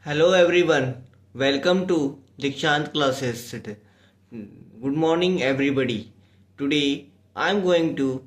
Hello everyone, welcome to Dikshant classes. Good morning everybody. Today I am going to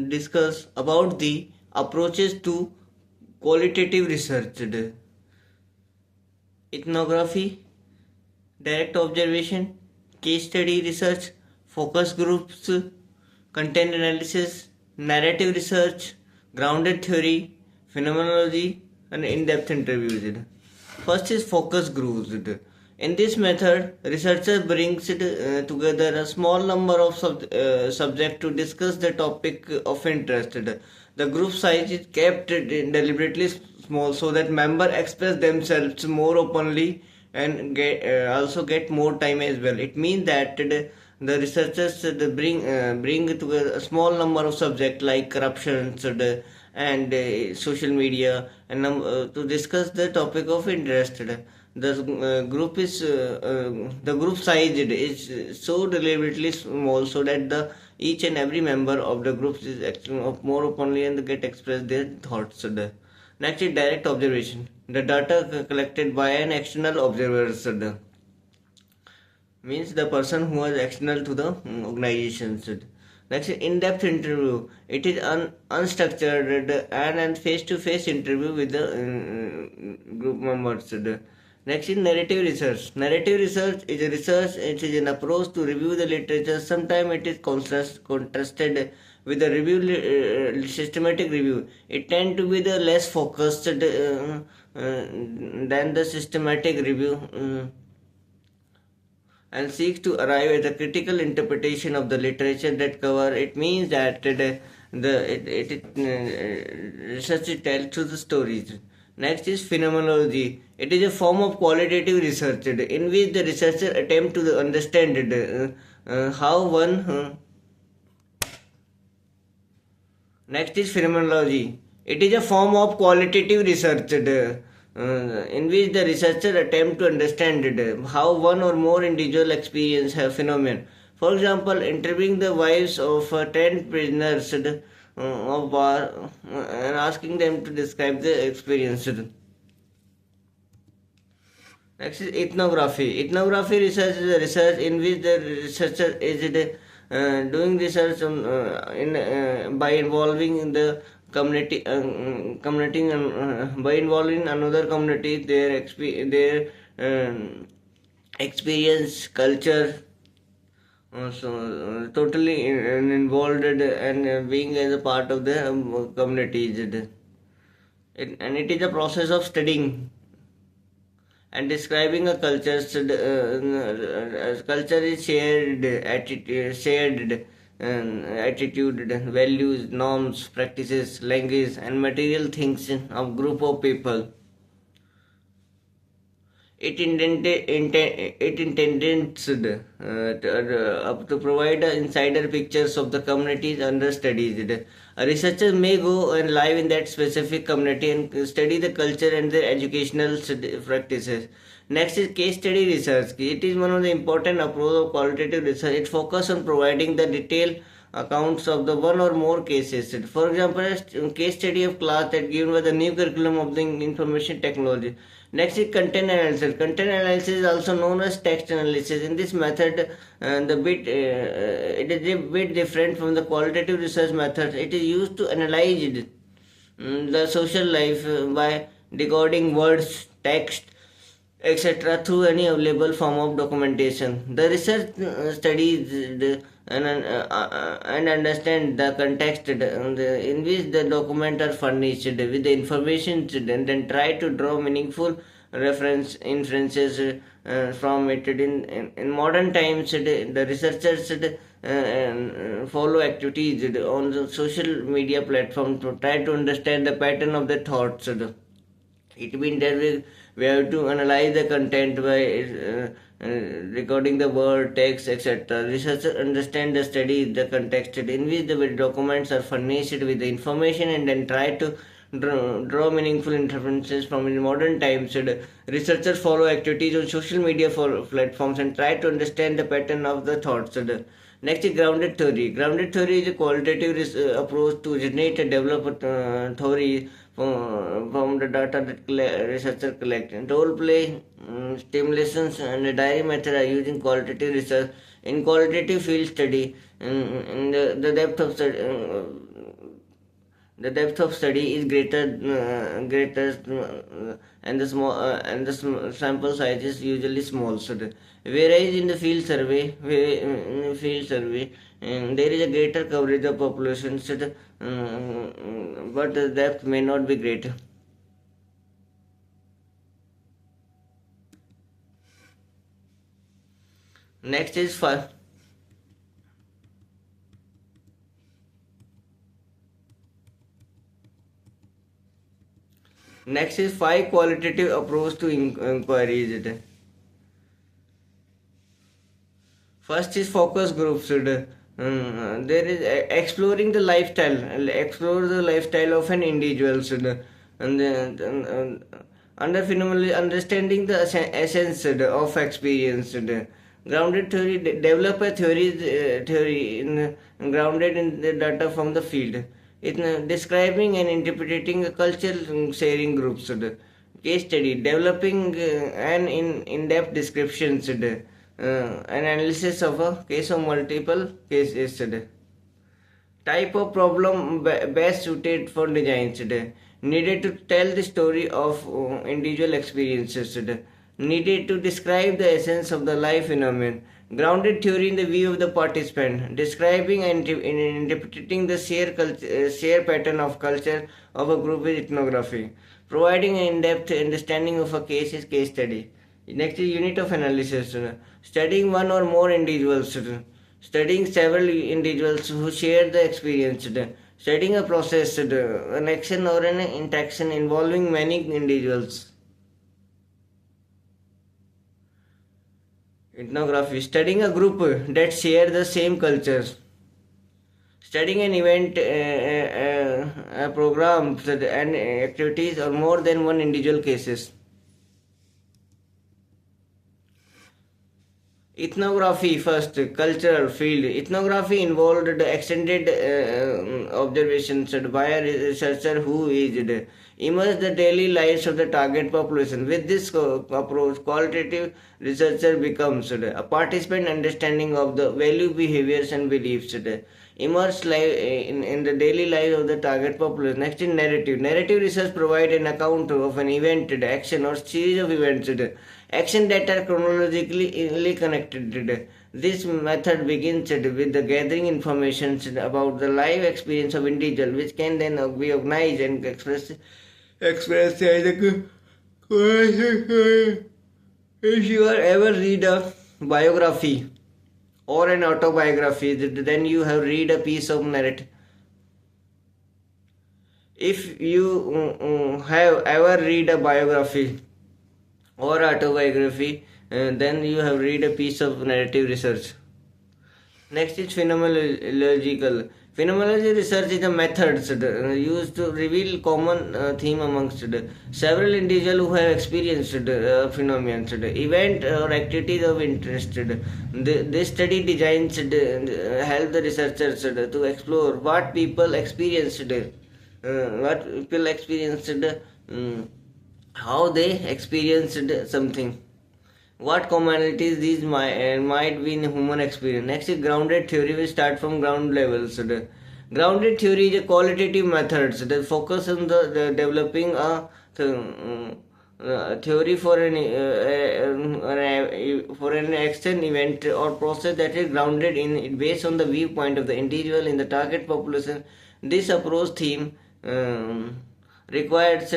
discuss about the approaches to qualitative research, ethnography, direct observation, case study research, focus groups, content analysis, narrative research, grounded theory, phenomenology, and in-depth interviews. First is focus groups. In this method, researchers brings together a small number of subjects to discuss the topic of interest. The group size is kept deliberately small so that members express themselves more openly and also get more time as well. It means that the researchers bring together a small number of subjects like corruption and social media and to discuss the topic of interest. The group size is so deliberately small so that the each and every member of the group is acting more openly and get express their thoughts. Next is direct observation. The data collected by an external observer means the person who is external to the organization. Next is in-depth interview. It is unstructured and face-to-face interview with the group members. Next is narrative research. Narrative research is a research. It is an approach to review the literature. Sometimes it is contrasted with a systematic review. It tends to be the less focused than the systematic review. And seeks to arrive at a critical interpretation of the literature that cover. It means that research tells through the stories. Next is phenomenology. It is a form of qualitative research in which the researcher attempt to understand how one. Next is phenomenology. It is a form of qualitative research in which the researcher attempt to understand how one or more individual experience a phenomenon. For example, interviewing the wives of 10 prisoners of war and asking them to describe the experience. Next is ethnography. Ethnography research is a research in which the researcher is doing research by involving the community, by involving another community, their experience, culture, totally involved and being as a part of the community. And it is a process of studying and describing a culture. Culture is shared attitude, values, norms, practices, language, and material things of group of people. It intended to provide insider pictures of the communities under studies. A researcher may go and live in that specific community and study the culture and their educational practices. Next is case study research. It is one of the important approach of qualitative research. It focuses on providing the detailed accounts of the one or more cases. For example, a case study of class that given by the new curriculum of the information technology. Next is content analysis. Content analysis is also known as text analysis. In this method, it is a bit different from the qualitative research method. It is used to analyze the social life by decoding words, text, etc. through any available form of documentation. The research studies and understand the context in which the documents are furnished with the information and then try to draw meaningful reference inferences from it. In modern times, the researchers follow activities on the social media platform to try to understand the pattern of the thoughts. It means that we have to analyze the content by recording the word, text, etc. Researchers understand the study, the context in which the documents are furnished with the information and then try to draw meaningful inferences from in modern times. Researchers follow activities on social media platforms and try to understand the pattern of the thoughts. Next is grounded theory. Grounded theory is a qualitative approach to originate and develop a theory from the data that researcher collect. Role play, stimulations, and the diary method are used in qualitative research. In qualitative field study, in the depth of study, the depth of study is greater, and the sample size is usually small. So whereas in the field survey, there is a greater coverage of population, so but the depth may not be great. Next is five. Next is five qualitative approach to inquiries. First is focus groups. There is exploring the lifestyle. Explore the lifestyle of an individual. And under phenomenal understanding the essence of experience. Grounded theory, develop a theory grounded in the data from the field. It describing and interpreting a culture sharing groups. Case study, developing an in-depth description. Analysis of a case of multiple cases. Type of problem best suited for design. Needed to tell the story of individual experiences. Needed to describe the essence of the life phenomenon. Grounded theory in the view of the participant, describing and interpreting the share pattern of culture of a group with ethnography. Providing an in-depth understanding of a case is case study. Next is unit of analysis. Studying one or more individuals. Studying several individuals who share the experience. Studying a process, an action or an interaction involving many individuals. Ethnography, studying a group that share the same cultures. Studying an event, programs and activities or more than one individual cases. Ethnography first, cultural field. Ethnography involved the extended observations by a researcher who is immerse the daily lives of the target population. With this approach, qualitative researcher becomes a participant understanding of the value, behaviors, and beliefs. Immerse in the daily life of the target population. Next is narrative. Narrative research provides an account of an event, action, or series of events. Action that are chronologically connected. This method begins with the gathering information about the life experience of individual, which can then be organized and expressed as a. If you ever read a biography or an autobiography, then you have read a piece of narrative. If you have ever read a biography or autobiography, then you have read a piece of narrative research. Next is phenomenological. Phenomenology research is a method used to reveal common theme amongst several individuals who have experienced phenomena, event or activities of interest. This study designs help the researchers to explore what people experienced, how they experienced something, what commonalities these might be in human experience. Next is grounded theory. We start from ground levels. Grounded theory is a qualitative method that focus on the developing a theory for an action, event, or process that is grounded in based on the viewpoint of the individual in the target population. This approach theme required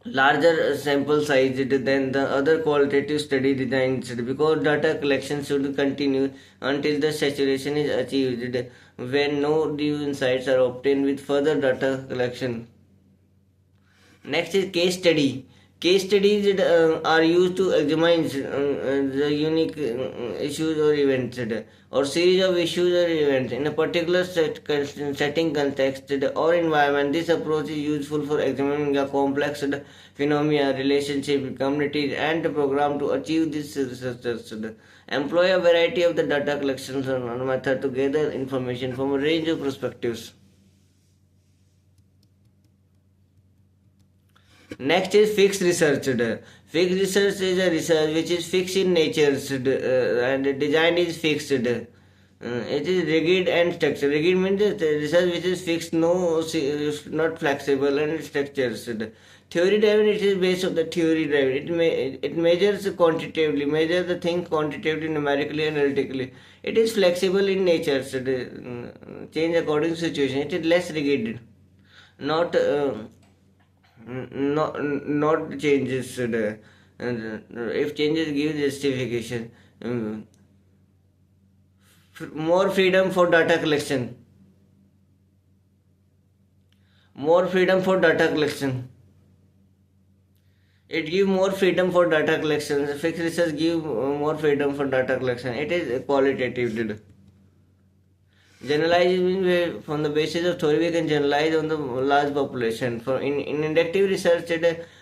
larger sample size than the other qualitative study designs because data collection should continue until the saturation is achieved, when no new insights are obtained with further data collection. Next is case study. Case studies are used to examine the unique issues or events or series of issues or events in a particular setting, context, or environment. This approach is useful for examining a complex phenomena, relationship, communities, and the program to achieve this research. Employ a variety of the data collections method to gather information from a range of perspectives. Next is fixed research. Fixed research is a research which is fixed in nature, and the design is fixed. It is rigid and structured. Rigid means the research which is fixed, not flexible and structured. Theory driven, it is based on the theory driven. It measures quantitatively, measures the thing quantitatively, numerically, analytically. It is flexible in nature, change according to situation. It is less rigid, not. Not changes, if changes give justification. More freedom for data collection. More freedom for data collection. It give more freedom for data collection. Fixed research give more freedom for data collection. It is qualitative. Generalize means from the basis of theory we can generalize on the large population. For in inductive research,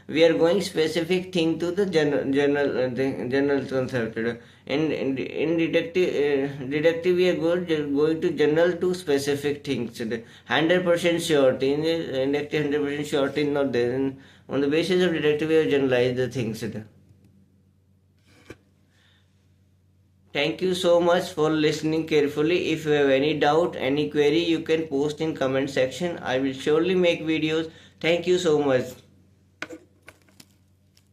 we are going specific thing to the general concept. In deductive we are going to general to specific things. 100% surety in inductive, 100% surety is not there. And on the basis of deductive we have generalized the things. Thank you so much for listening carefully. If you have any doubt, any query, you can post in comment section. I will surely make videos. Thank you so much.